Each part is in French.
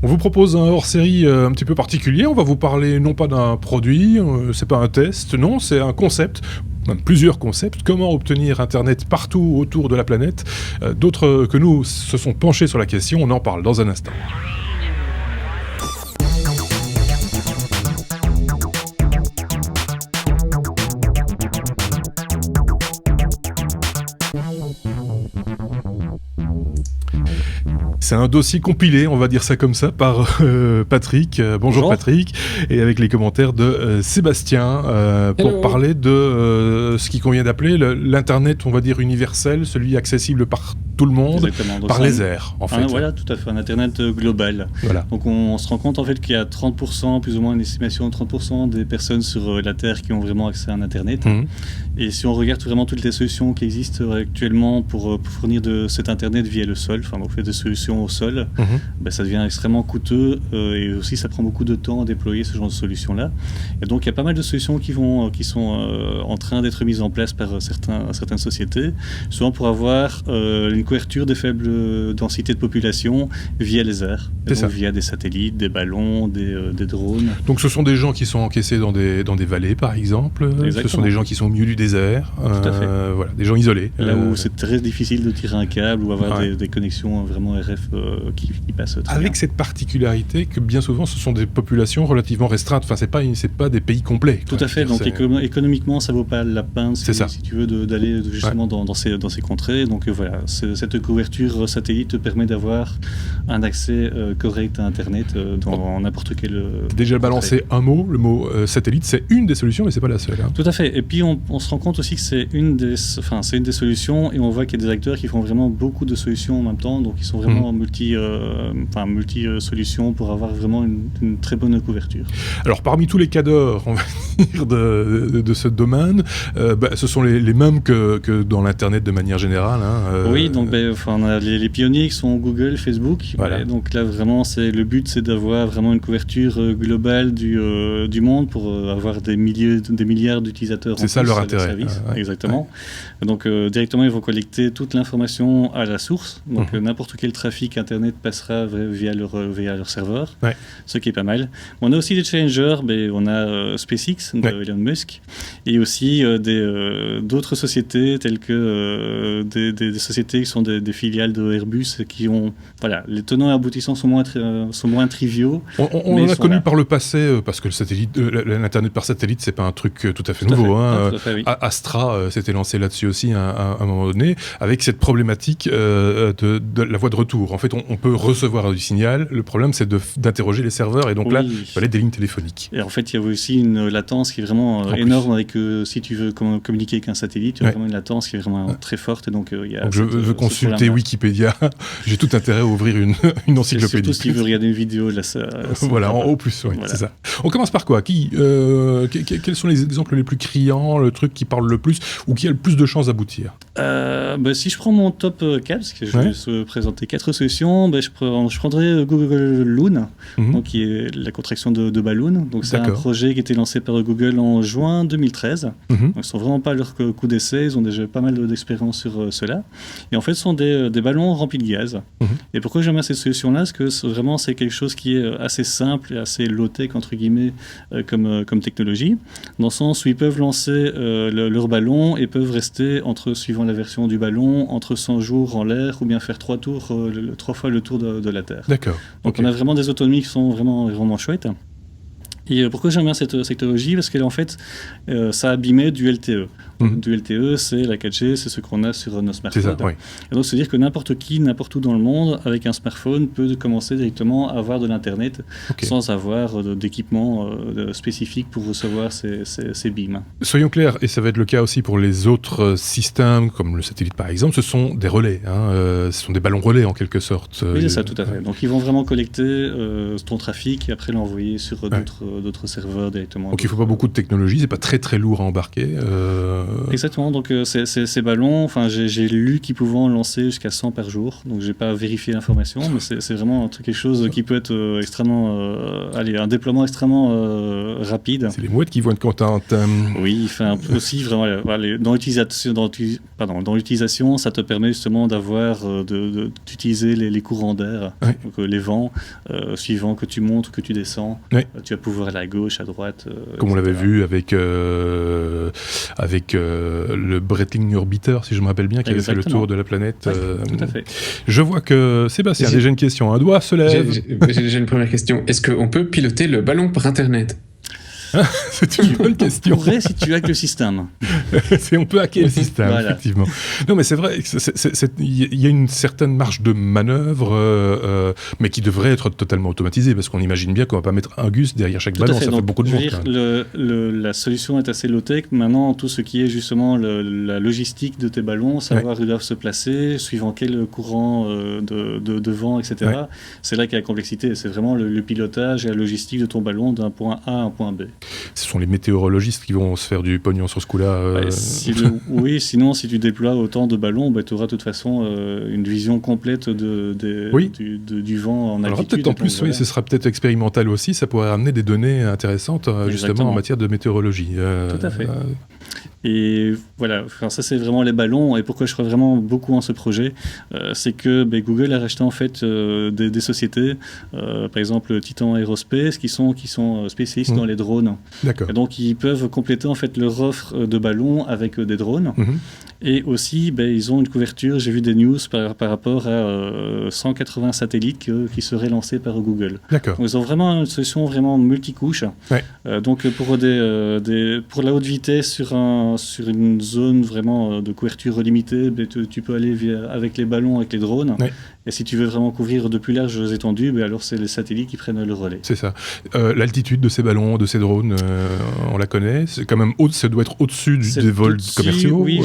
On vous propose un hors-série un petit peu particulier. On va vous parler non pas d'un produit, c'est pas un test, non, c'est un concept. Même plusieurs concepts, comment obtenir Internet partout autour de la planète. D'autres que nous se sont penchés sur la question, on en parle dans un instant. C'est un dossier compilé, on va dire ça comme ça, par Patrick. Bonjour Patrick. Et avec les commentaires de Sébastien pour parler de ce qu'il convient d'appeler l'Internet, on va dire universel, celui accessible par tout le monde, par les airs, en fait. Voilà, tout à fait, un Internet global. Voilà. Donc on se rend compte en fait qu'il y a 30%, plus ou moins une estimation de 30% des personnes sur la Terre qui ont vraiment accès à un Internet. Et si on regarde vraiment toutes les solutions qui existent actuellement pour fournir de cet Internet via le sol, enfin on fait des solutions au sol, ça devient extrêmement coûteux et aussi ça prend beaucoup de temps à déployer ce genre de solutions-là. Et donc il y a pas mal de solutions qui sont en train d'être mises en place par certaines sociétés, souvent pour avoir une couverture des faibles densités de population via les airs, via des satellites, des ballons, des drones. Donc ce sont des gens qui sont encaissés dans des vallées par exemple. Exactement. Ce sont des gens qui sont au milieu du désert, voilà, des gens isolés. Là où c'est très difficile de tirer un câble ou avoir des connexions vraiment RF qui passent très avec bien. Cette particularité que bien souvent ce sont des populations relativement restreintes, enfin c'est pas des pays complets. Tout à fait, donc économiquement ça vaut pas la peine si tu veux d'aller justement dans ces contrées, donc voilà, cette couverture satellite te permet d'avoir un accès correct à Internet dans n'importe quel... T'as déjà balancé un mot, le mot satellite, c'est une des solutions mais c'est pas la seule. Tout à fait, et puis on se rend compte aussi que c'est une des solutions, et on voit qu'il y a des acteurs qui font vraiment beaucoup de solutions en même temps, donc ils sont vraiment multi-solutions pour avoir vraiment une très bonne couverture. Alors parmi tous les cadres, on va dire, de ce domaine, ce sont les mêmes que dans l'Internet de manière générale. Oui, donc on a les pionniers qui sont Google, Facebook. Voilà. Donc là vraiment le but c'est d'avoir vraiment une couverture globale du monde pour avoir des milliards d'utilisateurs. C'est ça leur intérêt. Exactement. Donc directement ils vont collecter toute l'information à la source. Donc n'importe quel trafic Internet passera via leur serveur, ce qui est pas mal. On a aussi des challengers, on a SpaceX de Elon Musk, et aussi d'autres sociétés telles que des sociétés qui sont des filiales de Airbus qui ont les tenants et aboutissants sont moins triviaux. On a connu par le passé parce que l'Internet par satellite c'est pas un truc tout à fait nouveau. Astra s'était lancé là-dessus aussi à un moment donné avec cette problématique de la voie de retour. En fait, on peut recevoir du signal. Le problème, c'est d'interroger les serveurs. Et donc là, il fallait des lignes téléphoniques. Et en fait, il y avait aussi une latence qui est vraiment énorme. Avec, si tu veux communiquer avec un satellite, tu as vraiment une latence qui est vraiment très forte. Et donc, je veux consulter Wikipédia. J'ai tout intérêt à ouvrir une encyclopédie. Surtout si tu veux regarder une vidéo. Voilà, en haut plus, c'est ça. On commence par quoi? Quels sont les exemples les plus criants, le truc qui parle le plus ou qui a le plus de chances d'aboutir? Si je prends mon top 4, parce que je vais présenter 4 solutions, je prendrais Google Loon, donc qui est la contraction de Balloon. Donc c'est un projet qui a été lancé par Google en juin 2013. Donc ils ne sont vraiment pas à leur coup d'essai, ils ont déjà pas mal d'expérience sur cela. Et en fait, ce sont des ballons remplis de gaz. Et pourquoi j'aime bien cette solution-là? Parce que vraiment, c'est quelque chose qui est assez simple et assez low-tech, entre guillemets, comme technologie, dans le sens où ils peuvent lancer leur ballon et peuvent rester suivant la version du ballon, entre 100 jours en l'air ou bien faire 3 fois le tour de la Terre. D'accord. Donc on a vraiment des autonomies qui sont vraiment chouettes. Et pourquoi j'aime bien cette technologie? Parce qu'en fait, ça abîmait du LTE. Du LTE, c'est la 4G, c'est ce qu'on a sur nos smartphones. C'est ça, oui. Et donc, c'est-à-dire que n'importe qui, n'importe où dans le monde, avec un smartphone, peut commencer directement à avoir de l'Internet sans avoir d'équipement spécifique pour recevoir ces beams. Soyons clairs, et ça va être le cas aussi pour les autres systèmes, comme le satellite par exemple, ce sont des relais. Ce sont des ballons relais en quelque sorte. Oui, c'est ça, tout à fait. Donc, ils vont vraiment collecter ton trafic et après l'envoyer sur d'autres serveurs directement. Donc, il ne faut pas beaucoup de technologie, c'est pas très très lourd à embarquer. Exactement, donc ces ballons, j'ai lu qu'ils pouvaient en lancer jusqu'à 100 par jour, donc j'ai pas vérifié l'information, mais c'est vraiment quelque chose qui peut être extrêmement... un déploiement extrêmement rapide. C'est les mouettes qui vont être contentes. Oui, aussi, vraiment, dans l'utilisation, ça te permet justement d'utiliser les courants d'air, donc les vents, suivant que tu montes, que tu descends, tu vas pouvoir aller à gauche, à droite. Comme on l'avait vu avec le Breitling Orbiter, si je me rappelle bien, qui avait fait le tour de la planète. Tout à fait. Je vois que Sébastien a déjà une question. Un doigt se lève. J'ai déjà une première question. Est-ce qu'on peut piloter le ballon par Internet ? C'est une bonne question. Tu pourrais si tu hackes le système. On peut hacker le système, effectivement. Non, mais c'est vrai, il y a une certaine marge de manœuvre, mais qui devrait être totalement automatisée, parce qu'on imagine bien qu'on ne va pas mettre un gus derrière chaque ballon, ça fait beaucoup de monde. La solution est assez low-tech. Maintenant, tout ce qui est justement la logistique de tes ballons, savoir où ils doivent se placer, suivant quel courant de vent, etc. C'est là qu'il y a la complexité. C'est vraiment le pilotage et la logistique de ton ballon d'un point A à un point B. Ce sont les météorologistes qui vont se faire du pognon sur ce coup-là. Oui, sinon, si tu déploies autant de ballons, tu auras de toute façon une vision complète du vent en altitude. Alors peut-être en plus, ce sera peut-être expérimental aussi, ça pourrait amener des données intéressantes justement en matière de météorologie. Tout à fait. Et voilà, ça c'est vraiment les ballons. Et pourquoi je crois vraiment beaucoup en ce projet, c'est que Google a racheté en fait des sociétés, par exemple Titan Aerospace, qui sont spécialistes dans les drones. D'accord. Et donc ils peuvent compléter en fait leur offre de ballons avec des drones. Et aussi, ils ont une couverture, j'ai vu des news par rapport à 180 satellites qui seraient lancés par Google. D'accord. Donc, ils ont vraiment une solution vraiment multicouche. Donc pour la haute vitesse sur une zone vraiment de couverture limitée, tu peux aller avec les ballons, avec les drones. Et si tu veux vraiment couvrir de plus larges étendues, alors c'est les satellites qui prennent le relais. C'est ça. L'altitude de ces ballons, de ces drones, on la connaît. C'est quand même ça doit être au-dessus des vols commerciaux. Oui,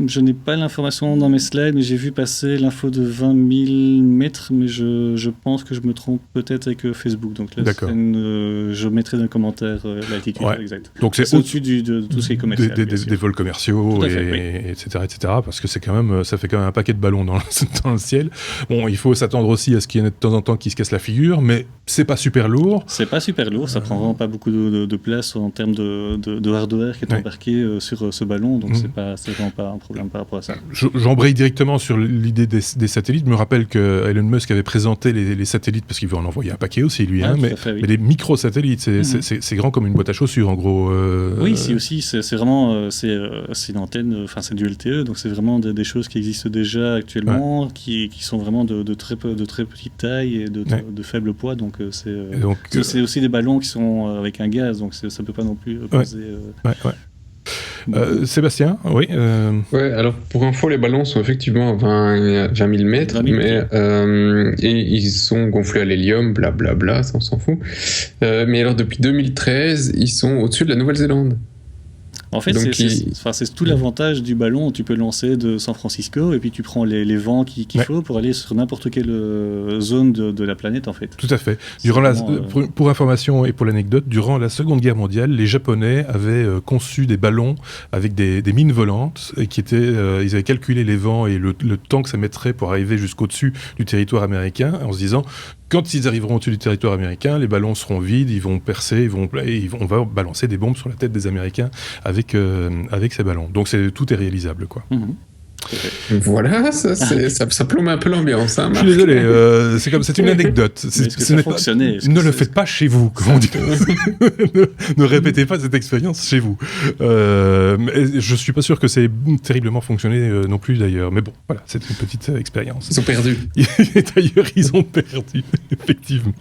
je n'ai pas l'information dans mes slides, mais j'ai vu passer l'info de 20 000 mètres, mais je pense que je me trompe peut-être avec Facebook. Donc là, je mettrai dans le commentaire l'altitude exacte. Donc c'est au-dessus de tout ce qui est commercial. Des vols commerciaux, etc., parce que c'est quand même, ça fait quand même un paquet de ballons dans le ciel. Bon, il faut s'attendre aussi à ce qu'il y en ait de temps en temps qui se cassent la figure, mais c'est pas super lourd. C'est pas super lourd, ça prend vraiment pas beaucoup de place en termes de hardware qui est embarqué sur ce ballon, donc c'est vraiment pas un problème par rapport à ça. J'embraye directement sur l'idée des satellites. Je me rappelle que Elon Musk avait présenté les satellites, parce qu'il veut en envoyer un paquet aussi, lui, mais les micro-satellites, c'est grand comme une boîte à chaussures, en gros. Oui, c'est vraiment c'est une antenne, c'est du LTE, donc c'est vraiment des choses qui existent déjà actuellement, qui sont vraiment de très petite taille et de faible poids, donc c'est aussi des ballons qui sont avec un gaz, donc ça peut pas non plus poser... Sébastien, oui. Alors pour info, les ballons sont effectivement à 20 000 mètres, et ils sont gonflés à l'hélium, blablabla, ça on s'en fout. Mais alors depuis 2013, ils sont au-dessus de la Nouvelle-Zélande. En fait, c'est tout l'avantage du ballon. Tu peux le lancer de San Francisco et puis tu prends les vents qu'il faut pour aller sur n'importe quelle zone de la planète, en fait. Tout à fait. Pour information et pour l'anecdote, durant la Seconde Guerre mondiale, les Japonais avaient conçu des ballons avec des mines volantes et ils avaient calculé les vents et le temps que ça mettrait pour arriver jusqu'au-dessus du territoire américain en se disant... Quand ils arriveront au-dessus du territoire américain, les ballons seront vides, ils vont percer, on va balancer des bombes sur la tête des Américains avec ces ballons. Donc tout est réalisable, quoi. Voilà, ça plombe un peu l'ambiance. Hein, je suis désolé, c'est une anecdote. Ne le faites pas chez vous, comme on dit. Ne répétez pas cette expérience chez vous. Je suis pas sûr que ça ait terriblement fonctionné non plus d'ailleurs. Mais bon, voilà, c'est une petite expérience. Ils ont perdu. D'ailleurs, ils ont perdu, effectivement.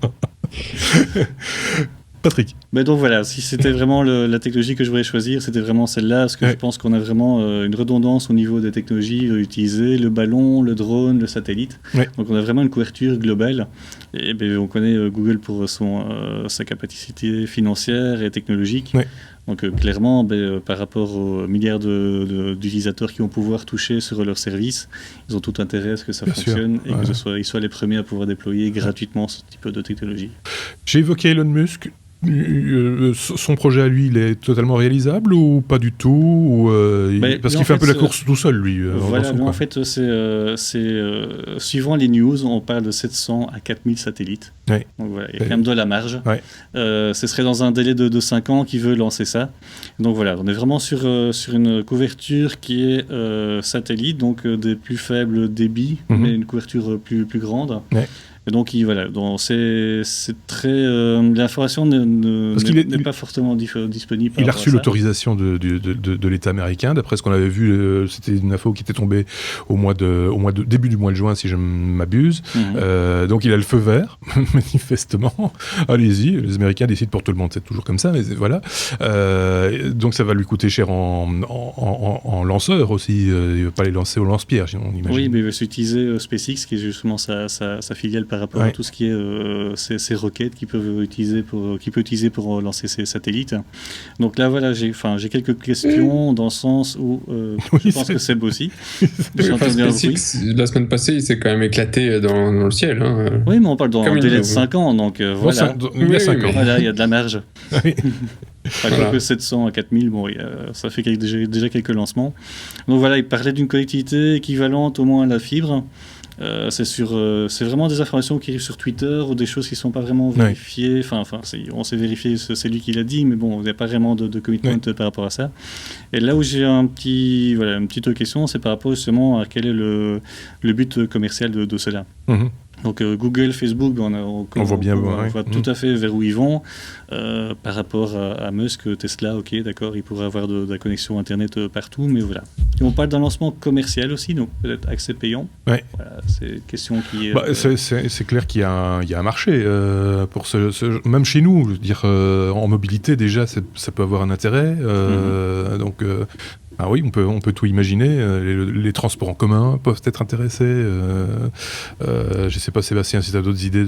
Patrick. Mais donc voilà, si c'était vraiment la technologie que je voulais choisir, c'était vraiment celle-là, parce que je pense qu'on a vraiment une redondance au niveau des technologies utilisées, le ballon, le drone, le satellite. Donc on a vraiment une couverture globale. Et on connaît Google pour sa capacité financière et technologique. Donc clairement, par rapport aux milliards d'utilisateurs qui vont pouvoir toucher sur leur service, ils ont tout intérêt à ce que ça fonctionne et qu'ils soient les premiers à pouvoir déployer gratuitement ce type de technologie. J'ai évoqué Elon Musk. son projet à lui, il est totalement réalisable ou pas du tout ou, parce qu'il fait un peu la course tout seul, lui. Voilà, en fait, c'est suivant les news, on parle de 700 à 4000 satellites. Ouais. Donc voilà, il y a quand même de la marge. Ouais. Ce serait dans un délai de 5 ans qu'il veut lancer ça. Donc voilà, on est vraiment sur une couverture qui est satellite, donc des plus faibles débits, mais une couverture plus grande. Ouais. Et donc, voilà, donc c'est très... l'information n'est pas fortement disponible. Il a reçu l'autorisation de l'État américain. D'après ce qu'on avait vu, c'était une info qui était tombée début du mois de juin, si je ne m'abuse. Donc, il a le feu vert, manifestement. Allez-y, les Américains décident pour tout le monde. C'est toujours comme ça, mais voilà. Donc, ça va lui coûter cher en lanceur aussi. Il ne va pas les lancer au lance-pierre, on imagine. Oui, mais il va s'utiliser SpaceX, qui est justement sa filiale par rapport à tout ce qui est ces roquettes qu'il peut utiliser pour lancer ses satellites. Donc là, voilà, j'ai quelques questions dans le sens où je pense que Seb aussi. SpaceX, la semaine passée, il s'est quand même éclaté dans le ciel. Hein. Oui, mais on parle d'un délai de 5 ans, donc voilà. Il y a 5 ans. Voilà, il y a de la marge. Oui. Que 700 à 4000, bon, ça fait déjà quelques lancements. Donc voilà, il parlait d'une connectivité équivalente au moins à la fibre. C'est vraiment des informations qui arrivent sur Twitter ou des choses qui ne sont pas vraiment vérifiées. On s'est vérifié, c'est lui qui l'a dit, mais bon, il n'y a pas vraiment de commitment par rapport à ça. Et là où j'ai une petite question, c'est par rapport justement à quel est le but commercial de cela. Donc Google, Facebook, on voit bien, on voit tout à fait vers où ils vont. Par rapport à Musk, Tesla, ok, d'accord, il pourrait avoir de la connexion Internet partout, mais voilà. Et on parle d'un lancement commercial aussi, donc peut-être accès payant. Ouais. Voilà, c'est une question qui est... c'est clair qu'il y a un marché pour même chez nous, je veux dire, en mobilité déjà, ça peut avoir un intérêt. Donc... Ah oui, on peut tout imaginer. Les transports en commun peuvent être intéressés. Je ne sais pas, Sébastien, si tu as d'autres idées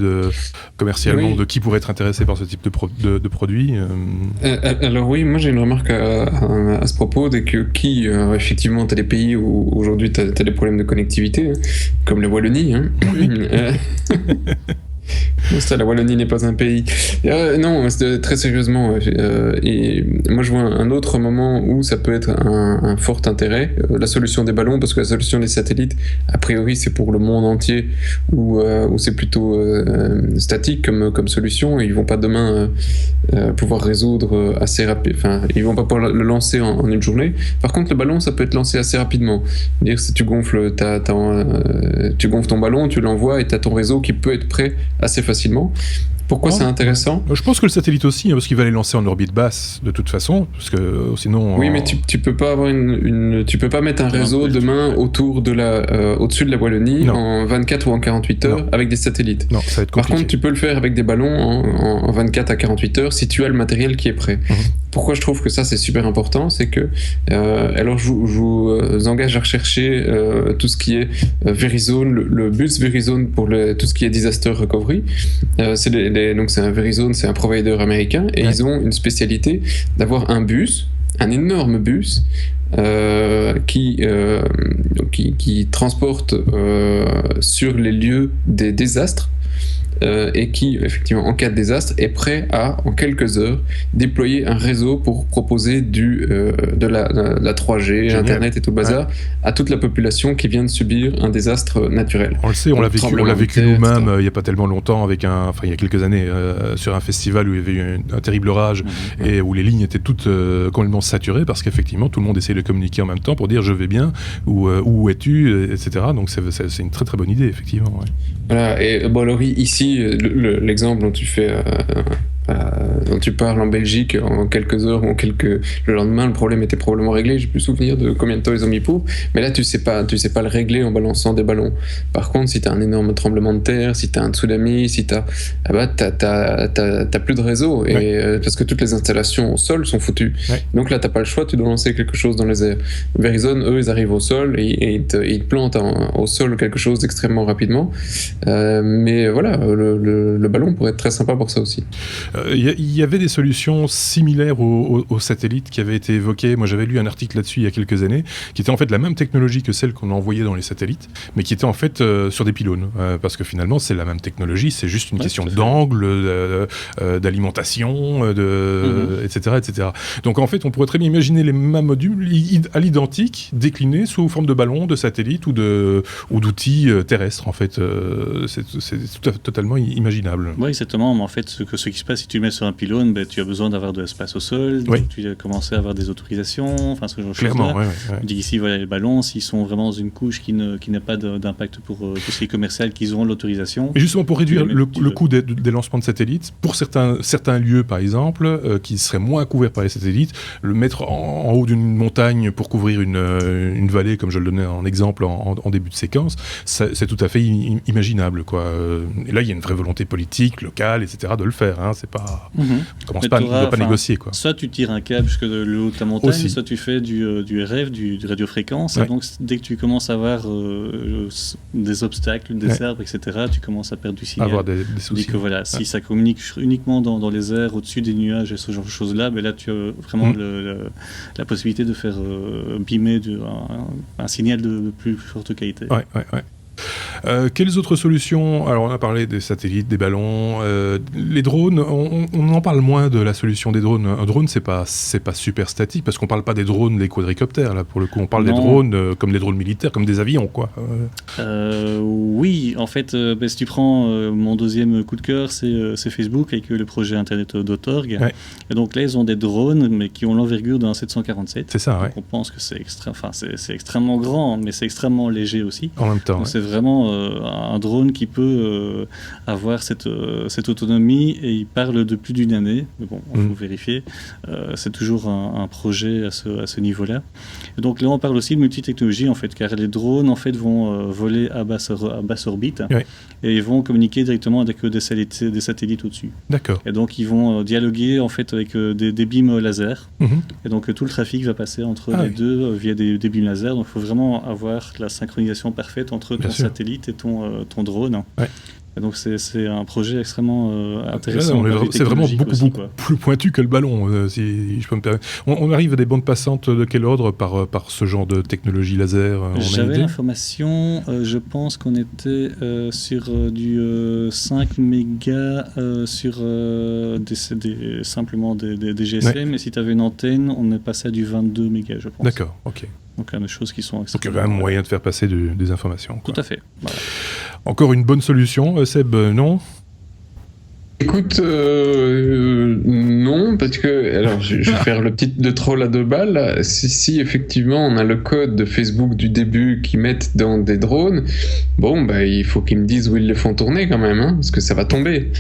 commercialement de qui pourrait être intéressé par ce type de produit. Alors oui, moi j'ai une remarque à ce propos, dès que effectivement, tu as des pays où aujourd'hui tu as des problèmes de connectivité, comme la Wallonie. La Wallonie n'est pas un pays. Non, très sérieusement. Et moi, je vois un autre moment où ça peut être un fort intérêt. La solution des ballons, parce que la solution des satellites, a priori, c'est pour le monde entier, où c'est plutôt statique comme solution. Ils vont pas demain pouvoir résoudre assez rapide. Enfin, ils vont pas pouvoir le lancer en une journée. Par contre, le ballon, ça peut être lancé assez rapidement. C'est-à-dire, si tu gonfles ton ballon, tu l'envoies et tu as ton réseau qui peut être prêt assez facilement. Pourquoi c'est intéressant ? Je pense que le satellite aussi, parce qu'il va les lancer en orbite basse de toute façon, parce que sinon. Oui, mais tu peux pas avoir tu peux pas mettre un réseau demain au-dessus de la Wallonie en 24 ou en 48 heures avec des satellites. Non, ça va être compliqué. Par contre, tu peux le faire avec des ballons en 24 à 48 heures si tu as le matériel qui est prêt. Pourquoi je trouve que ça c'est super important, c'est que alors je vous engage à rechercher tout ce qui est Verizon, le bus Verizon pour tout ce qui est disaster recovery. Donc c'est un Verizon, c'est un provider américain, et ils ont une spécialité d'avoir un énorme bus qui transporte sur les lieux des désastres. Et qui, effectivement, en cas de désastre, est prêt à, en quelques heures, déployer un réseau pour proposer de la 3G, Génial. Internet et tout le bazar, à toute la population qui vient de subir un désastre naturel. On le sait, on l'a vécu nous-mêmes il n'y a pas tellement longtemps, il y a quelques années, sur un festival où il y avait eu un terrible orage et où les lignes étaient toutes complètement saturées parce qu'effectivement, tout le monde essayait de communiquer en même temps pour dire je vais bien, ou où es-tu, etc. Donc c'est une très très bonne idée, effectivement. Ouais. Voilà, et bon, alors ici, l'exemple dont tu parles en Belgique en quelques heures ou le lendemain, le problème était probablement réglé. J'ai plus souvenir de combien de temps ils ont mis pour, mais là tu sais pas le régler en balançant des ballons. Par contre, si t'as un énorme tremblement de terre, si t'as un tsunami, si t'as plus de réseau parce que toutes les installations au sol sont foutues. Donc là t'as pas le choix, tu dois lancer quelque chose dans les airs. Verizon, eux, ils arrivent au sol et ils te plantent au sol quelque chose d'extrêmement rapidement. Mais voilà, le ballon pourrait être très sympa pour ça aussi. Il y avait des solutions similaires aux satellites qui avaient été évoquées. Moi, j'avais lu un article là-dessus il y a quelques années, qui était en fait la même technologie que celle qu'on envoyait dans les satellites, mais qui était en fait sur des pylônes. Parce que finalement, c'est la même technologie, c'est juste une question d'angle, d'alimentation, etc., etc. Donc en fait, on pourrait très bien imaginer les mêmes modules à l'identique, déclinés sous forme de ballons, de satellites ou d'outils terrestres. En fait, c'est totalement imaginable. Oui, exactement. Mais en fait, ce qui se passe, si tu le mets sur un pylône, tu as besoin d'avoir de l'espace au sol, donc tu as commencé à avoir des autorisations, enfin ce genre de choses. Clairement, ouais. On dit ici, voilà, les ballons, s'ils sont vraiment dans une couche qui n'a pas d'impact pour tout ce qui est commercial, qu'ils auront l'autorisation. Et justement, pour réduire le coût des lancements de satellites, pour certains lieux, par exemple, qui seraient moins couverts par les satellites, le mettre en haut d'une montagne pour couvrir une vallée, comme je le donnais en exemple en début de séquence, c'est tout à fait imaginable, quoi. Et là, il y a une vraie volonté politique, locale, etc., de le faire. Hein. C'est pas, on ne doit pas négocier, quoi. Soit tu tires un câble jusque de le haut de ta montagne, soit tu fais du RF, du radiofréquence. Et donc, dès que tu commences à avoir des obstacles, des arbres, etc., tu commences à perdre du signal. Avoir des soucis. Que, voilà, si ça communique uniquement dans les airs, au-dessus des nuages et ce genre de choses-là, là, tu as vraiment la possibilité de faire beamer un signal de plus forte qualité. Ouais. Quelles autres solutions? Alors, on a parlé des satellites, des ballons, les drones. On en parle moins de la solution des drones. Un drone, c'est pas super statique parce qu'on parle pas des drones, des quadricoptères. Là, pour le coup, on parle des drones comme des drones militaires, comme des avions, quoi. Oui, en fait, si tu prends mon deuxième coup de cœur, c'est Facebook avec le projet Internet.org. Ouais. Et donc là, ils ont des drones, mais qui ont l'envergure d'un 747. C'est ça, ouais. Donc on pense que c'est extrêmement grand, mais c'est extrêmement léger aussi. En même temps. Donc, c'est vraiment un drone qui peut avoir cette autonomie, et il parle de plus d'une année. Mais bon, il faut vérifier. C'est toujours un projet à ce niveau-là. Et donc là, on parle aussi de multitechnologie, en fait, car les drones, en fait, vont voler à basse orbite, et ils vont communiquer directement avec des satellites au-dessus. D'accord. Et donc, ils vont dialoguer, en fait, avec des beams laser. Et donc, tout le trafic va passer entre les deux via des beams laser. Donc, il faut vraiment avoir la synchronisation parfaite entre ton satellite et ton drone. Ouais. Et donc c'est un projet extrêmement intéressant. C'est vraiment beaucoup plus pointu que le ballon, si je peux me permettre. On arrive à des bandes passantes de quel ordre par ce genre de technologie laser? J'avais l'information, je pense qu'on était sur du 5 mégas sur simplement des GSM, mais si tu avais une antenne, on est passé à du 22 mégas, je pense. D'accord, ok. Donc, il y a des choses qui sont extrêmement... Donc, il y a quand même moyen de faire passer des informations, quoi. Tout à fait. Voilà. Encore une bonne solution, Seb, non? Écoute, non, parce que, alors je vais faire le petit de troll à 2 balles. Si effectivement on a le code de Facebook du début qu'ils mettent dans des drones, il faut qu'ils me disent où ils les font tourner quand même, parce que ça va tomber.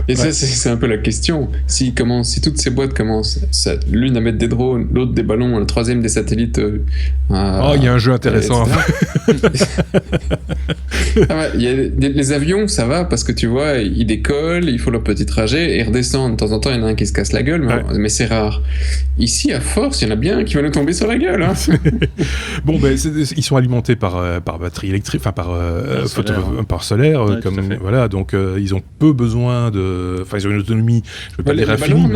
Et ça, c'est un peu la question. Si toutes ces boîtes commencent, l'une à mettre des drones, l'autre des ballons, la troisième des satellites. Il y a un jeu intéressant. Les avions, ça va, parce que tu vois, ils décollent, ils font leur petit trajet et ils redescendent. De temps en temps, il y en a un qui se casse la gueule, mais c'est rare. Ici, à force, il y en a bien qui va nous tomber sur la gueule. Hein. Ils sont alimentés par batterie électrique, par solaire, voilà. Donc ils ont peu besoin ils ont une autonomie. Je peux pas dire infinie.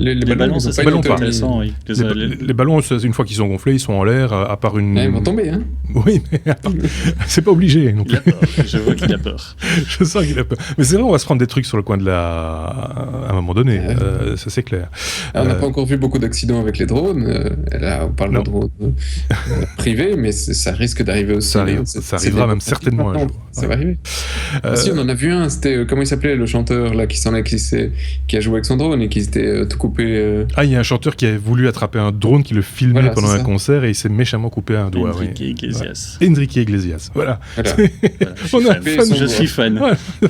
Les ballons, c'est pas intéressant. Oui. Les ballons, une fois qu'ils sont gonflés, ils sont en l'air, à part une. Ils vont tomber, hein. Oui, mais c'est pas obligé. Donc. Il a peur. Je vois qu'il a peur. Je sens qu'il a peur. Mais c'est vrai, on va se prendre des trucs sur le coin à un moment donné. Ça, c'est clair. On n'a pas encore vu beaucoup d'accidents avec les drones. Là, on parle de drones privés, mais ça risque d'arriver aussi. Ça arrivera même certainement un jour. Ça va arriver. Si, on en a vu un. C'était, comment il s'appelait, le chanteur là, qui a joué avec son drone et qui s'était tout coupé. Il y a un chanteur qui a voulu attraper un drone qui le filmait pendant un concert et il s'est méchamment coupé un doigt. Enrique Iglesias. Enrique Iglesias. Voilà. Je suis fan.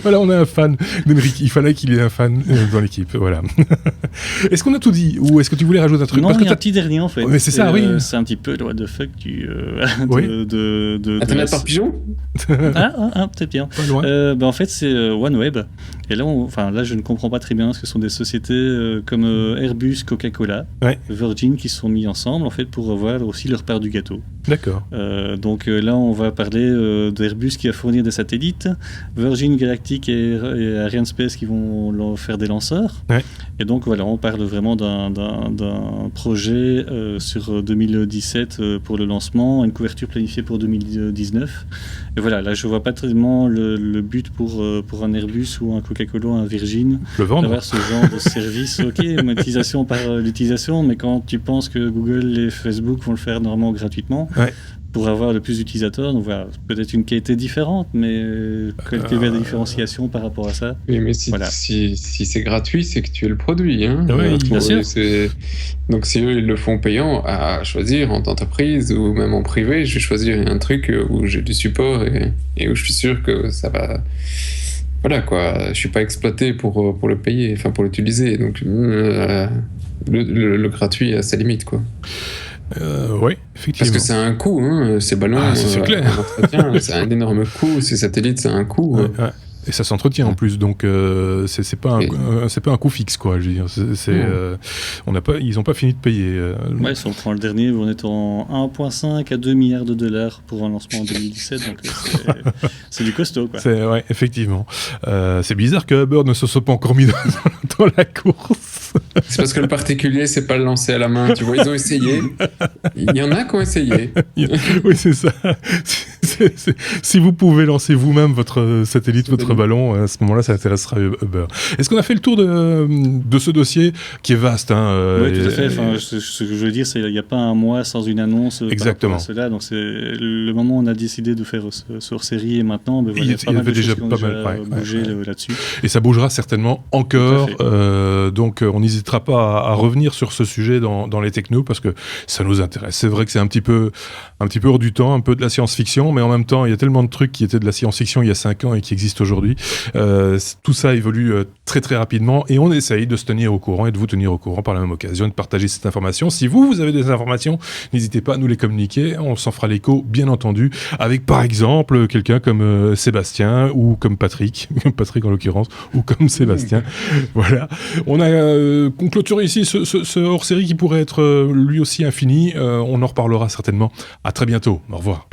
Voilà, on a un fan d'Enrique. Il fallait qu'il y ait un fan dans l'équipe. Voilà. Est-ce qu'on a tout dit ou est-ce que tu voulais rajouter un truc? Non, il y a un petit dernier en fait. Mais c'est ça, oui. C'est un petit peu le what the fuck Internet par pigeon. Peut-être bien. En fait, c'est OneWeb Et là, je ne comprends pas très bien ce que sont des sociétés comme Airbus, Coca-Cola, Virgin qui se sont mis ensemble en fait pour avoir aussi leur part du gâteau. D'accord. Donc là, on va parler d'Airbus qui va fournir des satellites, Virgin Galactic et Arianespace qui vont faire des lanceurs. Ouais. Et donc voilà, on parle vraiment d'un projet sur 2017 pour le lancement, une couverture planifiée pour 2019. Et voilà, là je vois pas tellement le but pour un Airbus ou un Coca-Cola, un Virgin, d'avoir ce genre de service. Ok, monétisation par l'utilisation, mais quand tu penses que Google et Facebook vont le faire normalement gratuitement, pour avoir le plus d'utilisateurs, donc voilà, peut-être une qualité différente, mais qualité de différenciation par rapport à ça. Oui, mais si c'est gratuit, c'est que tu es le produit. Hein. Oui, bien sûr. Donc si eux, ils le font payant, à choisir en entreprise ou même en privé, je vais choisir un truc où j'ai du support et où je suis sûr que ça va... Voilà quoi, je suis pas exploité pour le payer, enfin pour l'utiliser. Donc le gratuit a sa limite quoi. Oui, effectivement. Parce que c'est un coût, hein, ces ballons, c'est clair. C'est un énorme coût, ces satellites, c'est un coût. Ouais. Et ça s'entretient en plus, donc c'est pas un coût fixe quoi. Je veux dire, ils ont pas fini de payer. Ouais, si on prend le dernier, on est en 1,5 à 2 milliards de dollars pour un lancement en 2017, donc c'est du costaud quoi. Ouais, effectivement. C'est bizarre que Hubbard ne se soit pas encore mis dans la course. C'est parce que le particulier c'est pas le lancer à la main, tu vois, ils ont essayé. Il y en a qui ont essayé. Oui, c'est ça. Si vous pouvez lancer vous-même votre satellite, votre ballon, à ce moment-là, ça intéressera Hubbard. Est-ce qu'on a fait le tour de ce dossier qui est vaste Oui, tout à fait. Enfin, ce que je veux dire, c'est qu'il n'y a pas un mois sans une annonce. Exactement. Cela. Donc, c'est le moment où on a décidé de faire ce hors-série et maintenant, il y a pas mal de choses qui ont déjà bougé là-dessus. Et ça bougera certainement encore. Donc, on n'hésitera pas à revenir sur ce sujet dans les technos parce que ça nous intéresse. C'est vrai que c'est un petit peu hors du temps, un peu de la science-fiction, mais en même temps, il y a tellement de trucs qui étaient de la science-fiction il y a 5 ans et qui existent aujourd'hui. Tout ça évolue très très rapidement et on essaye de se tenir au courant et de vous tenir au courant par la même occasion, de partager cette information. Si vous avez des informations, n'hésitez pas à nous les communiquer. On s'en fera l'écho, bien entendu, avec par exemple quelqu'un comme Sébastien ou comme Patrick en l'occurrence, ou comme Sébastien. Voilà. On a clôturé ici ce hors-série qui pourrait être lui aussi infini. On en reparlera certainement. À très bientôt. Au revoir.